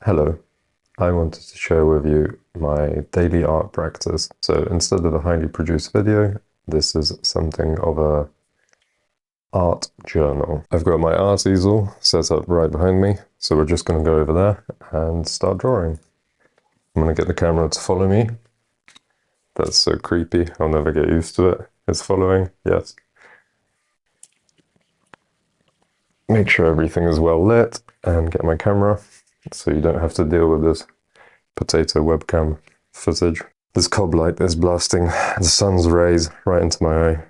Hello, I wanted to share with you my daily art practice. So instead of a highly produced video, this is something of a art journal. I've got my art easel set up right behind me, so we're just going to go over there and start drawing. I'm going to get the camera to follow me. That's so creepy, I'll never get used to it. It's following, yes. Make sure everything is well lit and get my camera so you don't have to deal with this potato webcam footage. This cob light is blasting the sun's rays right into my eye.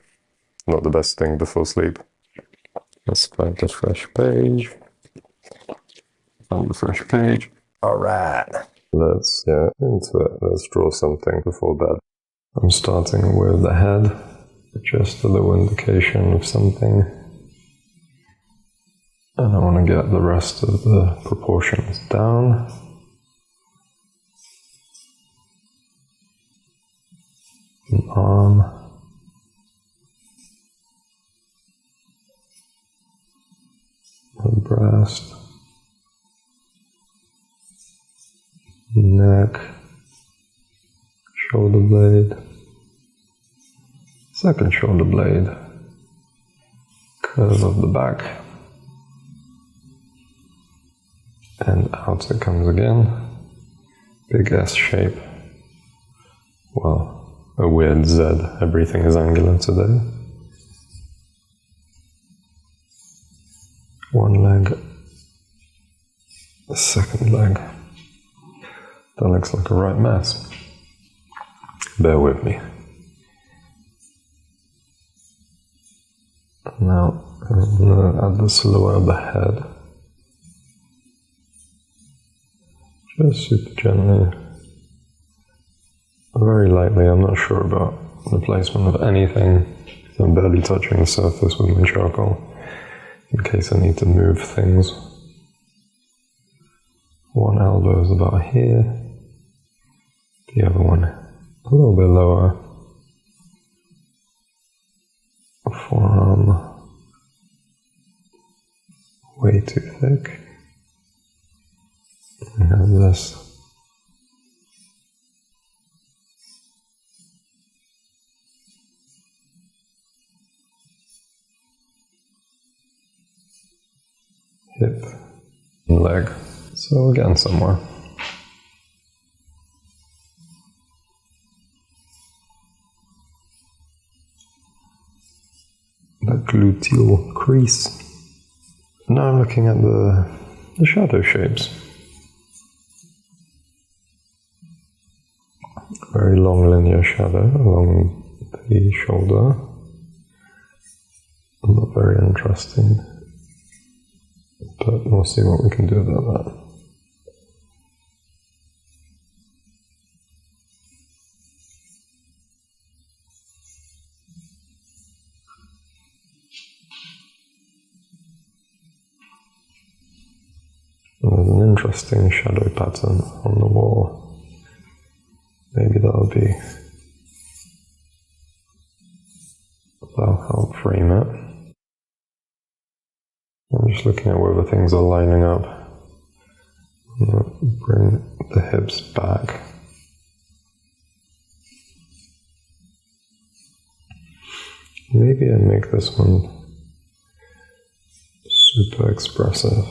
Not the best thing before sleep. Let's find the fresh page. Found the fresh page. Alright. Let's get into it. Let's draw something before bed. I'm starting with the head. Just a little indication of something. And I want to get the rest of the proportions down. An arm. A breast. Neck. Shoulder blade. Second shoulder blade. Curve of the back. And out it comes again. Big S shape. Well, a weird Z. Everything is angular today. One leg. The second leg. That looks like a right mess. Bear with me. Now, I'm going to add the silhouette of the head. Just super gently. Very lightly. I'm not sure about the placement of anything. I'm barely touching the surface with my charcoal in case I need to move things. One elbow is about here. The other one a little bit lower. Forearm way too thick. And this. Hip and leg. So we're getting somewhere. The gluteal crease. Now I'm looking at the shadow shapes. Very long linear shadow along the shoulder. Not very interesting. But we'll see what we can do about that. There's an interesting shadow pattern on the wall. Maybe that'll help frame it. I'm just looking at whether things are lining up. I'm going to bring the hips back. Maybe I make this one super expressive.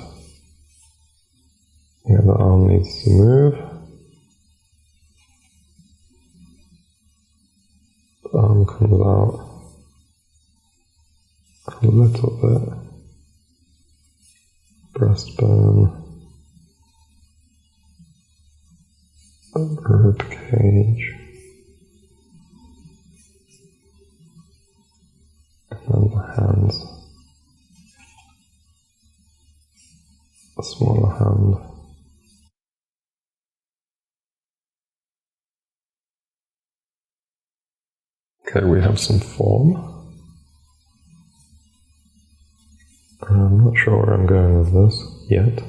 Yeah, the arm needs to move. The arm comes out a little bit. Breastbone. Rib cage. And then the hands. A smaller hand. Okay, we have some form. I'm not sure where I'm going with this yet.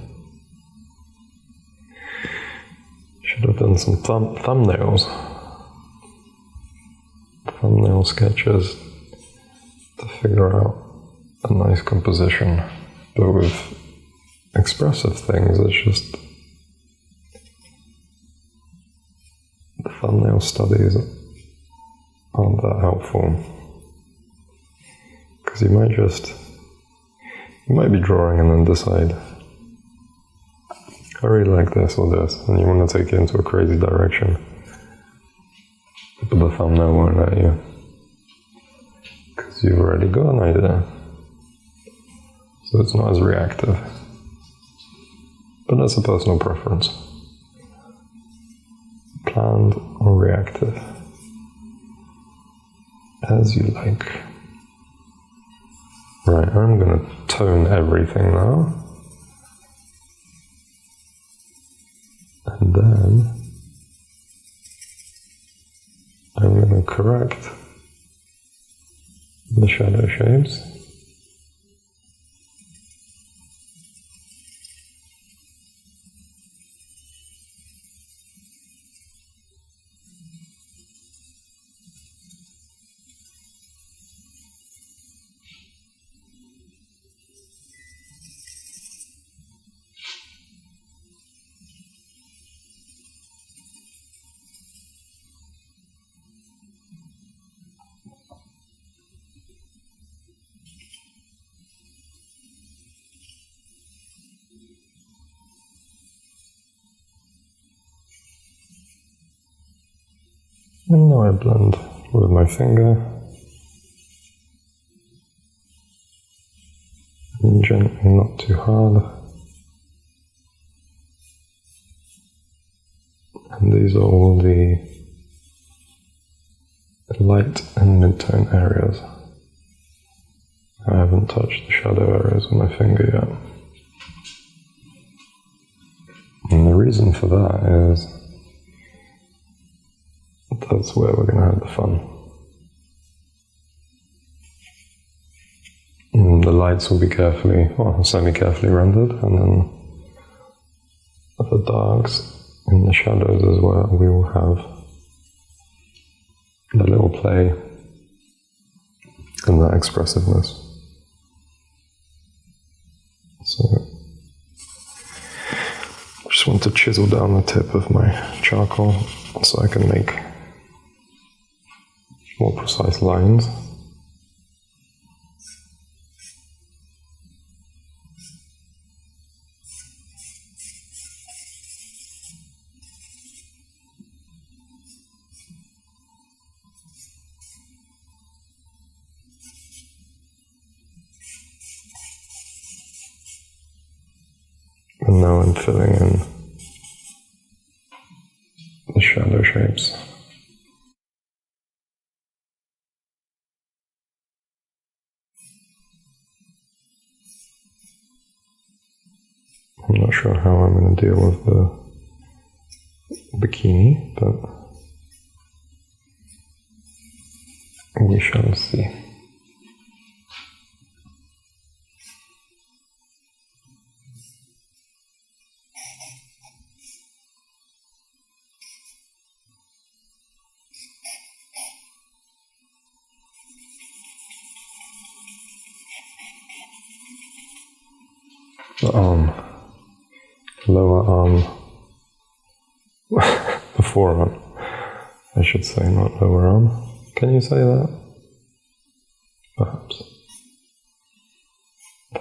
Should have done some thumbnails. Thumbnail sketches to figure out a nice composition. But with expressive things, it's just thumbnail studies aren't that helpful. Because you might be drawing and then decide, I really like this or this, and you want to take it into a crazy direction. But the thumbnail won't let you. Because you've already got an idea. So it's not as reactive. But that's a personal preference. Planned or reactive. As you like. Right, I'm going to tone everything now. And then I'm going to correct the shadow shapes. And now I blend with my finger. And gently, not too hard. And these are all the light and mid-tone areas. I haven't touched the shadow areas with my finger yet. And the reason for that is that's where we're going to have the fun. And the lights will be semi-carefully rendered, and then the darks and the shadows as well, we will have a little play and that expressiveness. So, I just want to chisel down the tip of my charcoal so I can make more precise lines. And now I'm filling in the shadow shapes. I'm not sure how I'm going to deal with the bikini, but we shall see. The arm, lower arm, the forearm, I should say, not lower arm. Can you say that? Perhaps.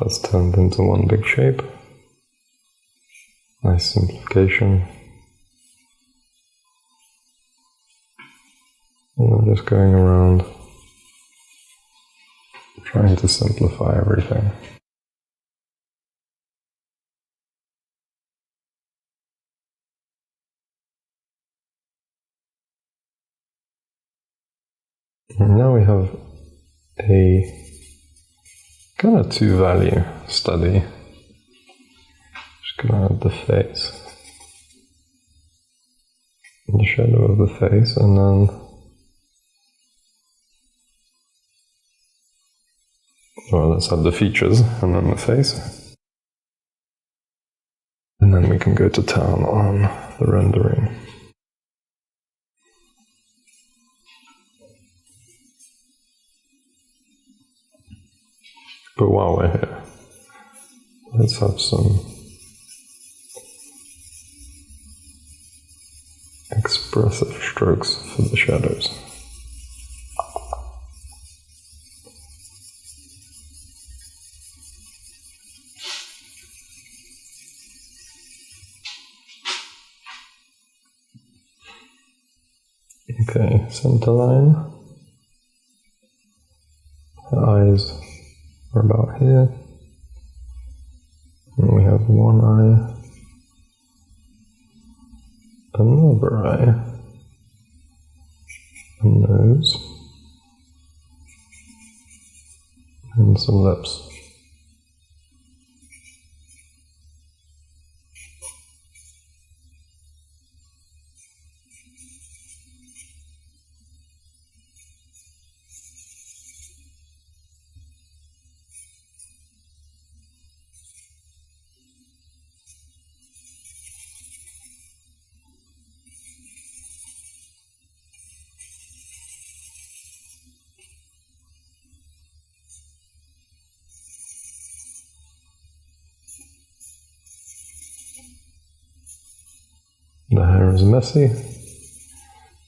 That's turned into one big shape. Nice simplification. And I'm just going around trying to simplify everything. And now we have a kind of two-value study. Just gonna add the face, the shadow of the face, and then let's have the features and then the face. And then we can go to town on the rendering. But while we're here, let's have some expressive strokes for the shadows. Okay, center line. Her eyes are about here. And we have one eye, another eye, a nose, and some lips. The hair is messy,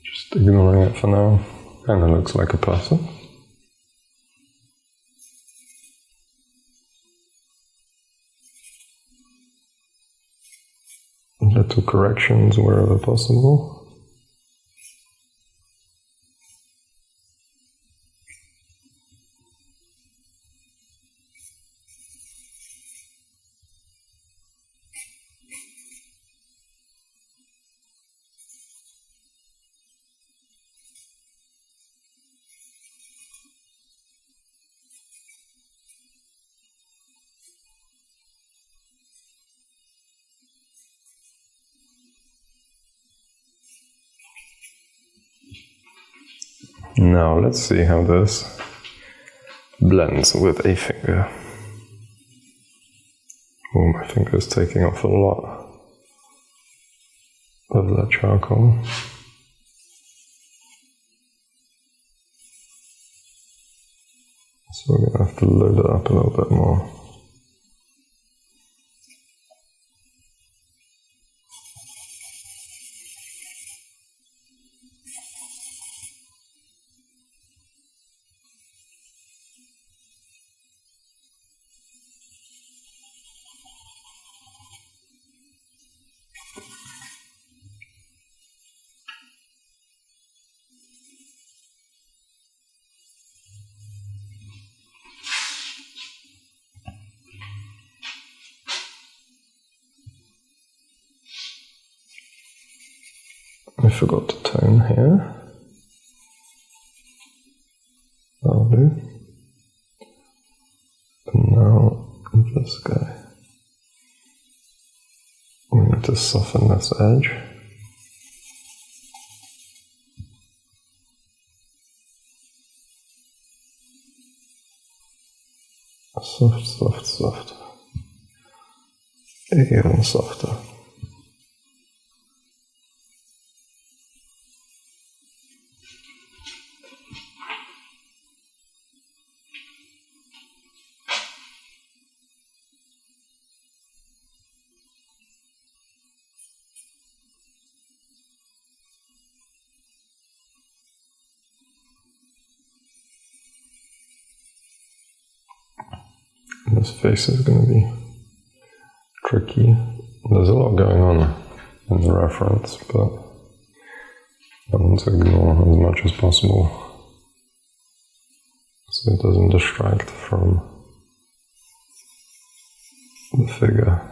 just ignoring it for now, and it looks like a person. Little corrections wherever possible. Now let's see how this blends with a finger. Oh, my finger's taking off a lot of that charcoal. So we're going to have to load it up a little bit more. I forgot to tone here. That'll do. And now this guy. We need to soften this edge. Soft, soft, soft. Even softer. This face is going to be tricky. There's a lot going on in the reference, but I want to ignore as much as possible so it doesn't distract from the figure.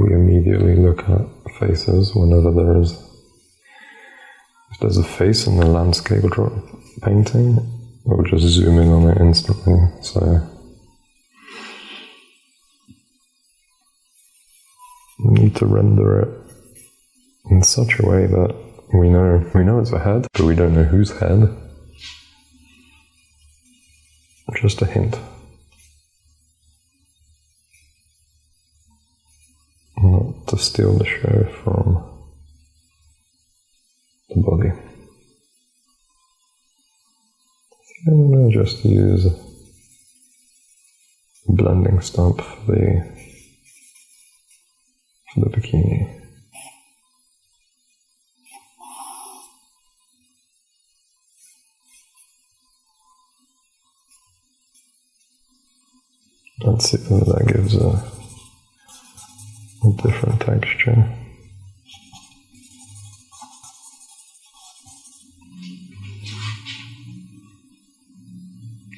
We immediately look at faces whenever if there's a face in the landscape painting, we'll just zoom in on it instantly. So we need to render it in such a way that we know it's a head, but we don't know whose head. Just a hint. Not to steal the show from the body. I'm going to just use a blending stump for the for the bikini. Let's see whether that gives a different texture.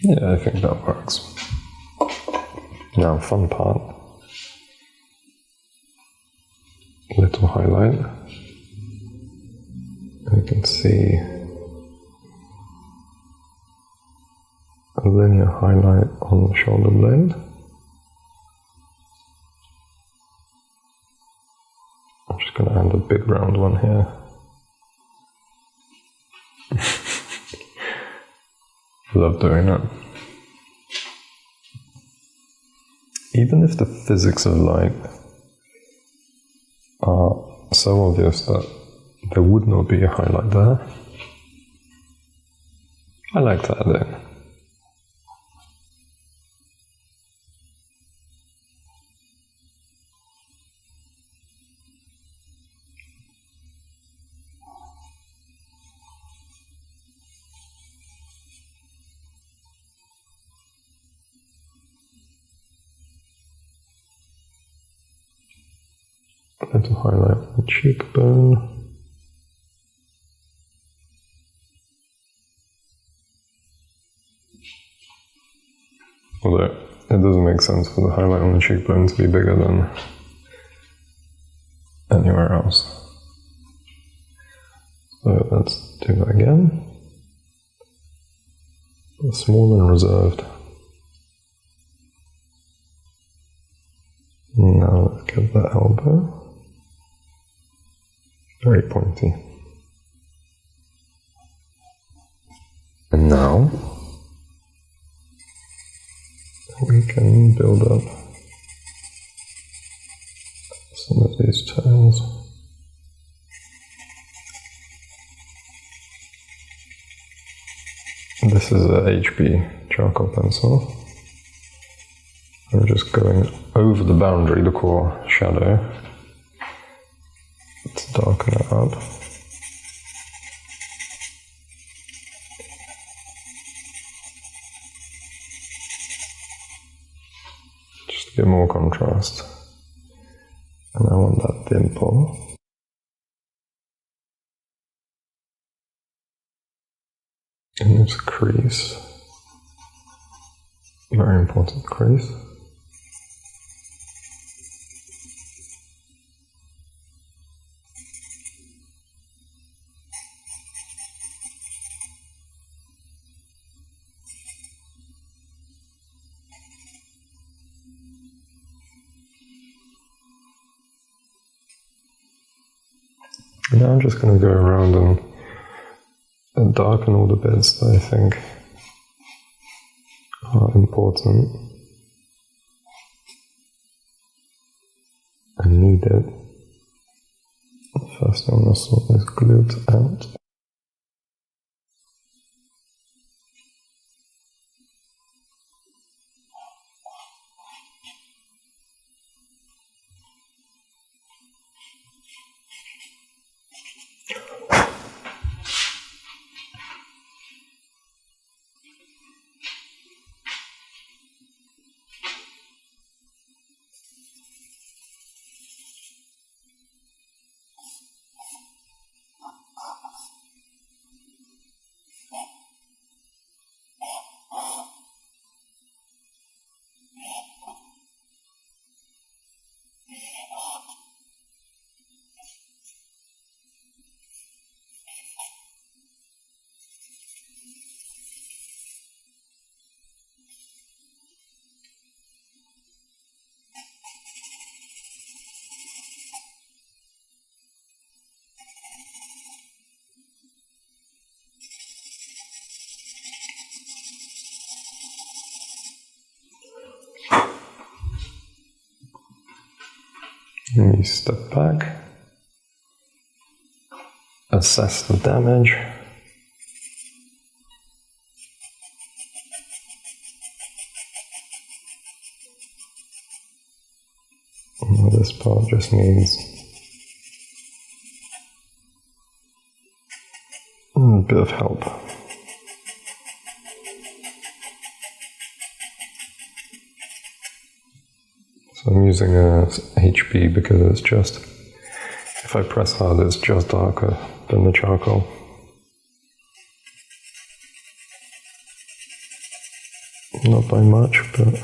Yeah, I think that works. Now, fun part. Little highlight. You can see a linear highlight on the shoulder blade. I'm just going to add a big round one here. Love doing that. Even if the physics of light are so obvious that there would not be a highlight there, I like to add it. Little highlight on the cheekbone. Although it doesn't make sense for the highlight on the cheekbone to be bigger than anywhere else. So let's do that again. Small and reserved. Now let's get the elbow. Very pointy. And now we can build up some of these tones. This is a HB charcoal pencil. I'm just going over the boundary, the core shadow, to darken it up. Just to get more contrast. And I want that dimple. In this crease. Very important crease. Now I'm just going to go around and darken all the bits that I think are important and needed. First I'm going to sort this glute out. Let me step back, assess the damage. Now this part just needs a bit of help. So I'm using a HB because it's just, if I press hard, it's just darker than the charcoal. Not by much, but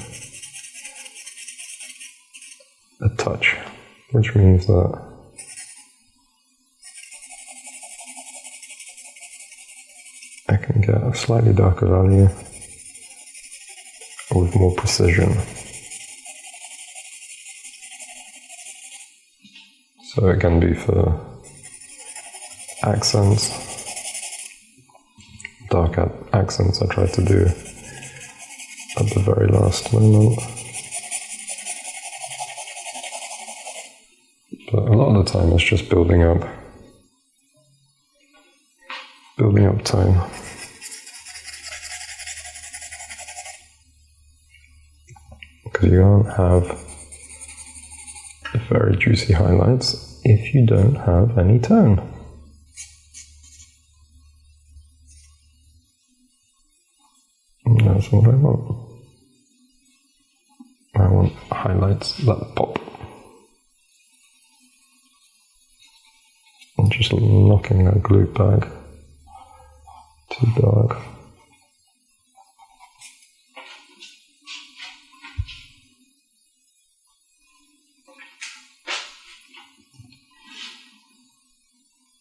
a touch, which means that I can get a slightly darker value with more precision. So it can be for accents, dark accents I try to do at the very last moment. But a lot of the time it's just building up tone. Because you can't have very juicy highlights if you don't have any tone. And that's what I want. I want highlights that pop. I'm just knocking that glue back too dark.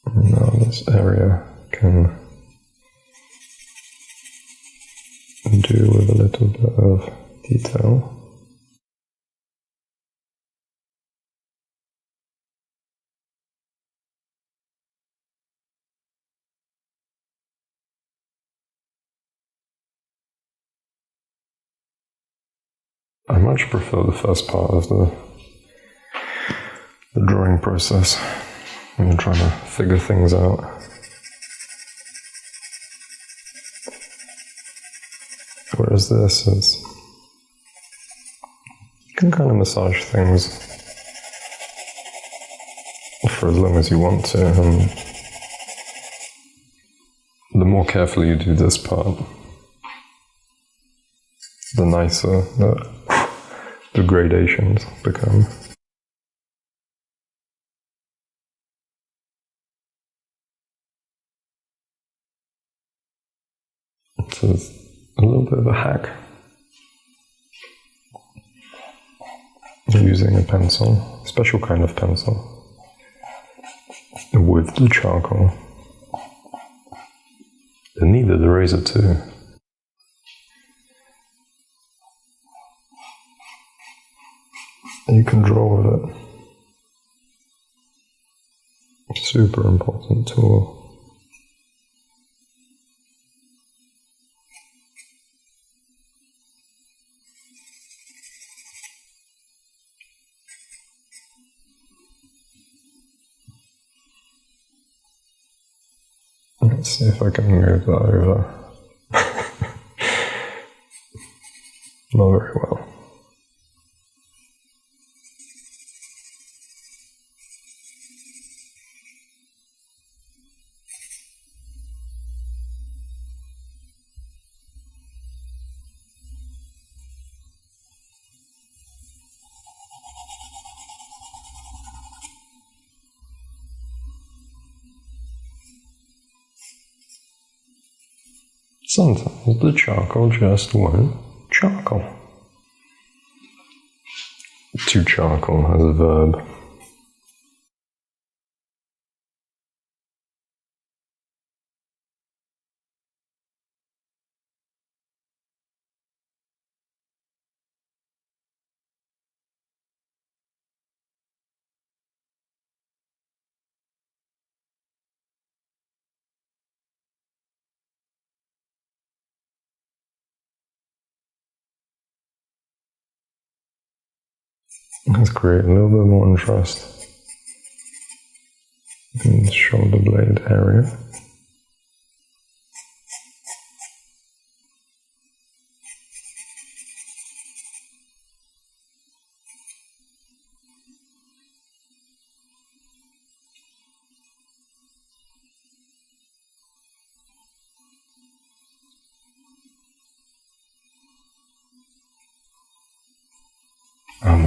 And now this area can do with a little bit of detail. I much prefer the first part of the drawing process when you're trying to figure things out. Whereas this is, you can kind of massage things for as long as you want to, and the more carefully you do this part, the nicer the gradations become. So it's a little bit of a hack using a pencil, a special kind of pencil, with the charcoal. And needed a razor too. You can draw with it. Super important tool. Let's see if I can move that over. Not very well. Sometimes the charcoal just won't charcoal. To charcoal as a verb. Let's create a little bit more interest in the shoulder blade area.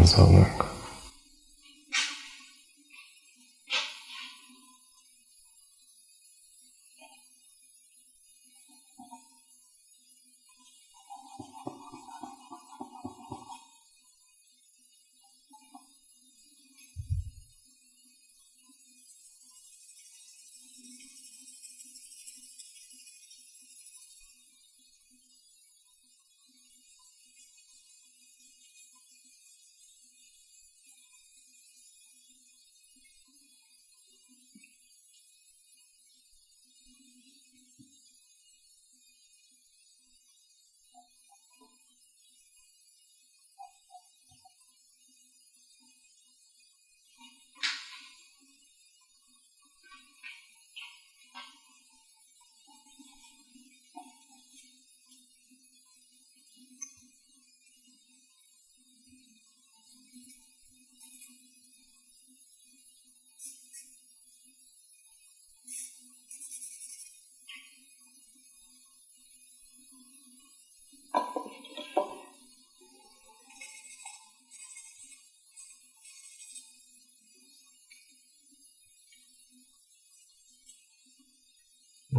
lines are like.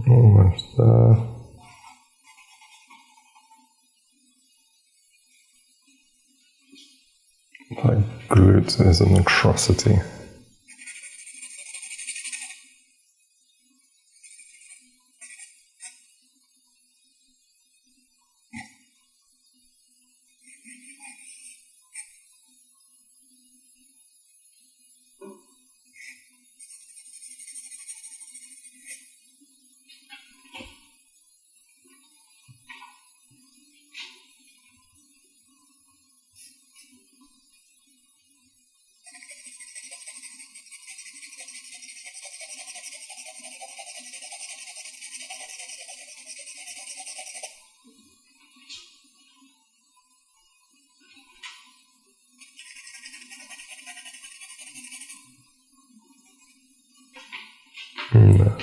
Almost there. My glute is an atrocity.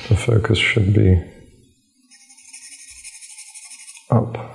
The focus should be up.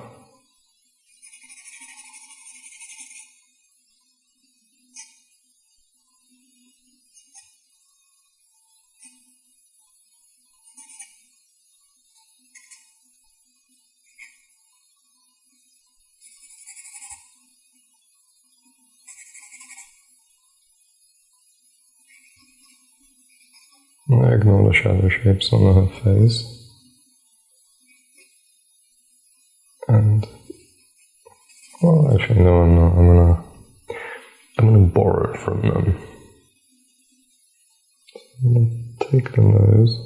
I ignore the shadow shapes on her face. And, well, actually, no, I'm not. I'm gonna borrow from them. I'm gonna take the nose.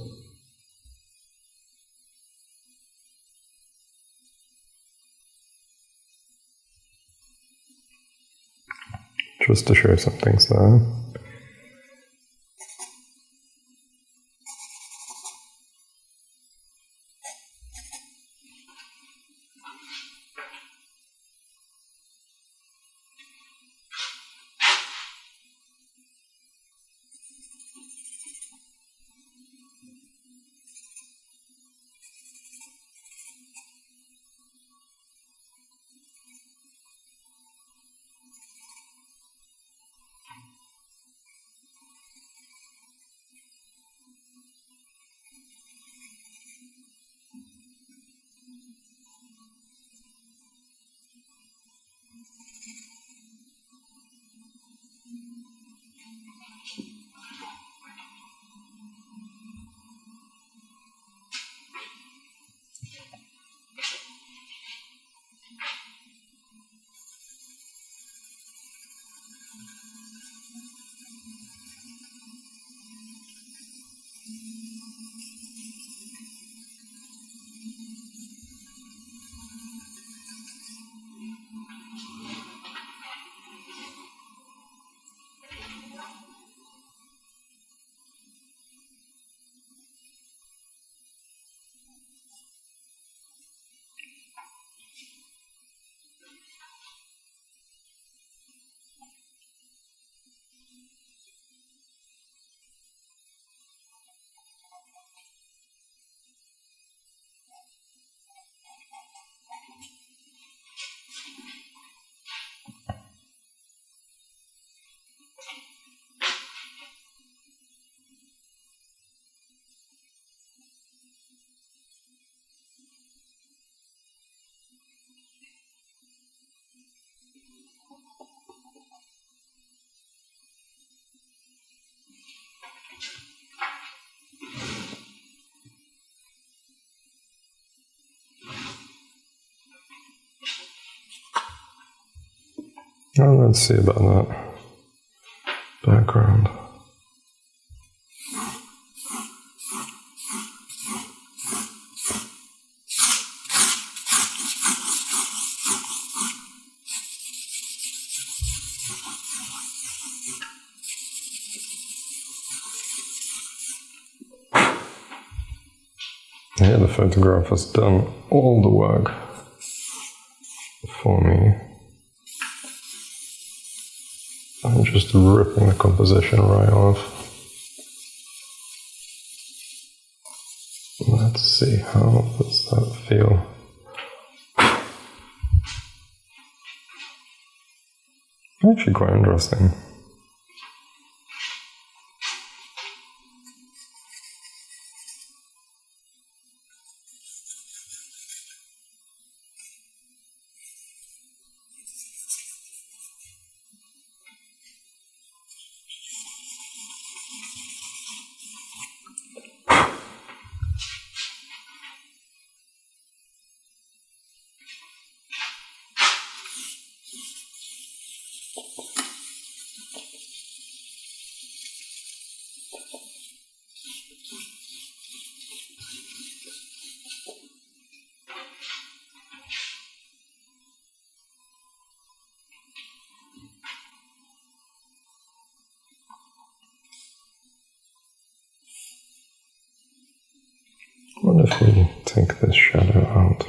Just to show some things there. Now let's see about that background. Here the photograph has done all the work for me. I'm just ripping the composition right off. Let's see, how does that feel? Actually quite interesting. What if we take this shadow out?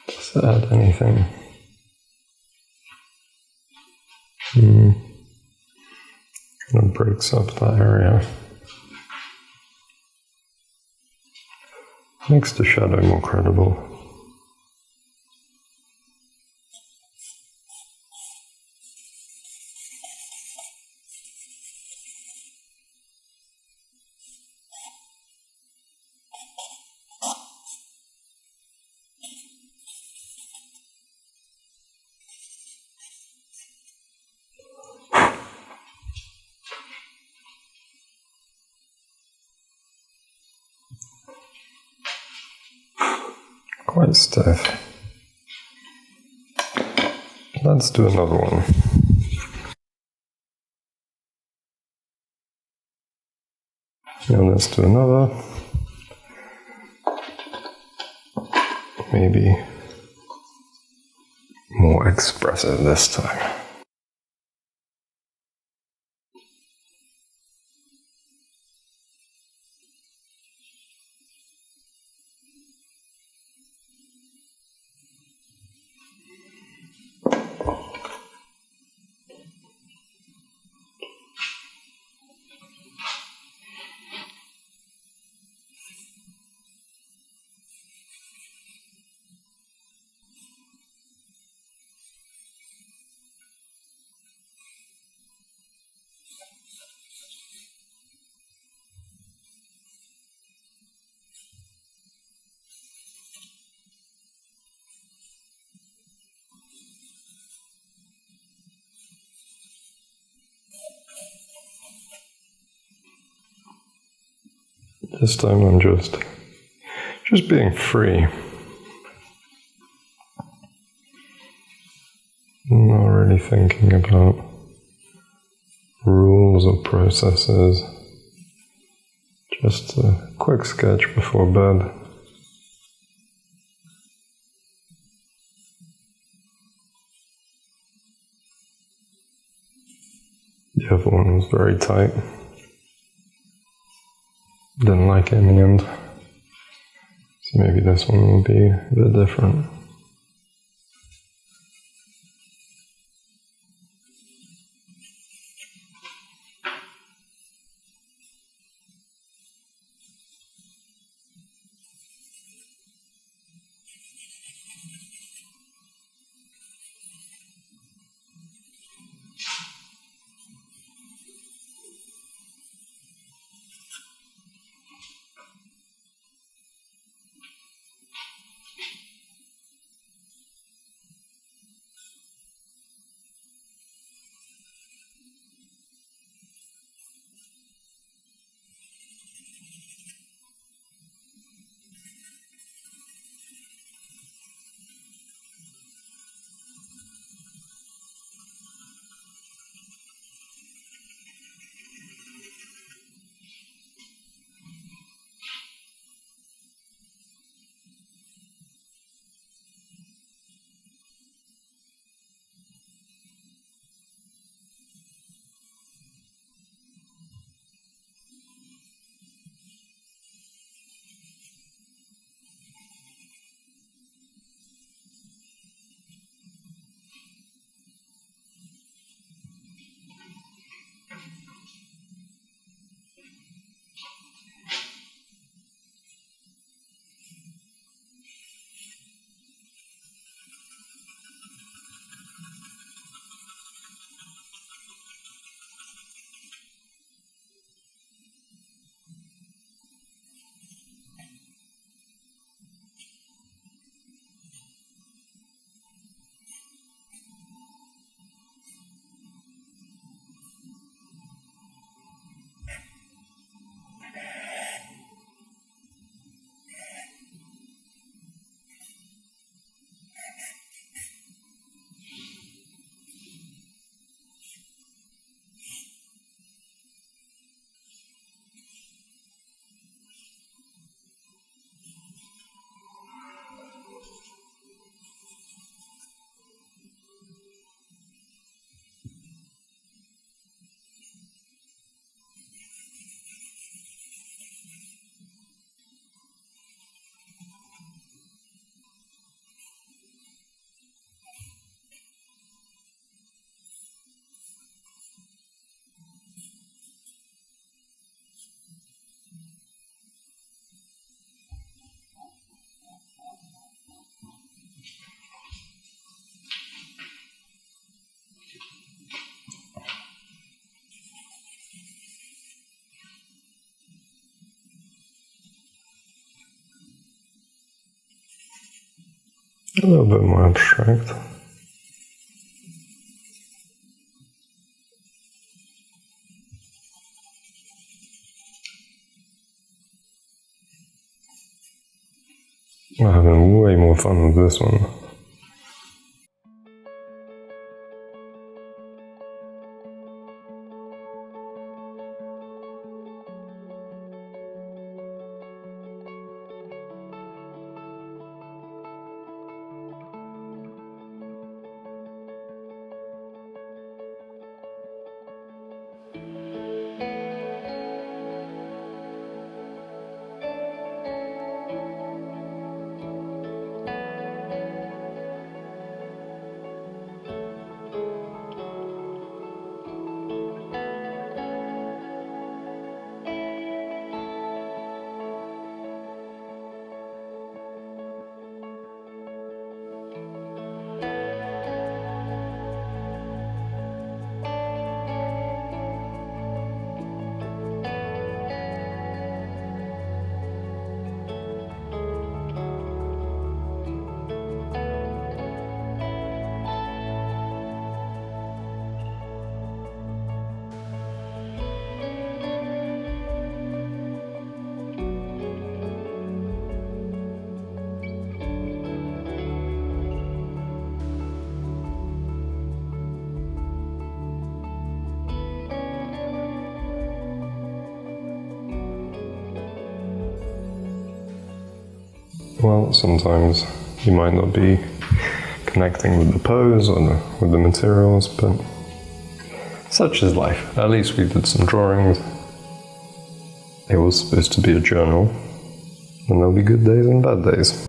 Does it add anything? Kind of breaks up that area. Makes the shadow more credible. Quite stiff. Let's do another one. Now let's do another. Maybe more expressive this time. This time I'm just being free. Not really thinking about rules or processes. Just a quick sketch before bed. The other one was very tight. Didn't like it in the end. So maybe this one will be a bit different. A little bit more abstract. I'm having way more fun with this one. Well, sometimes you might not be connecting with the pose or with the materials, but such is life. At least we did some drawings. It was supposed to be a journal, and there'll be good days and bad days.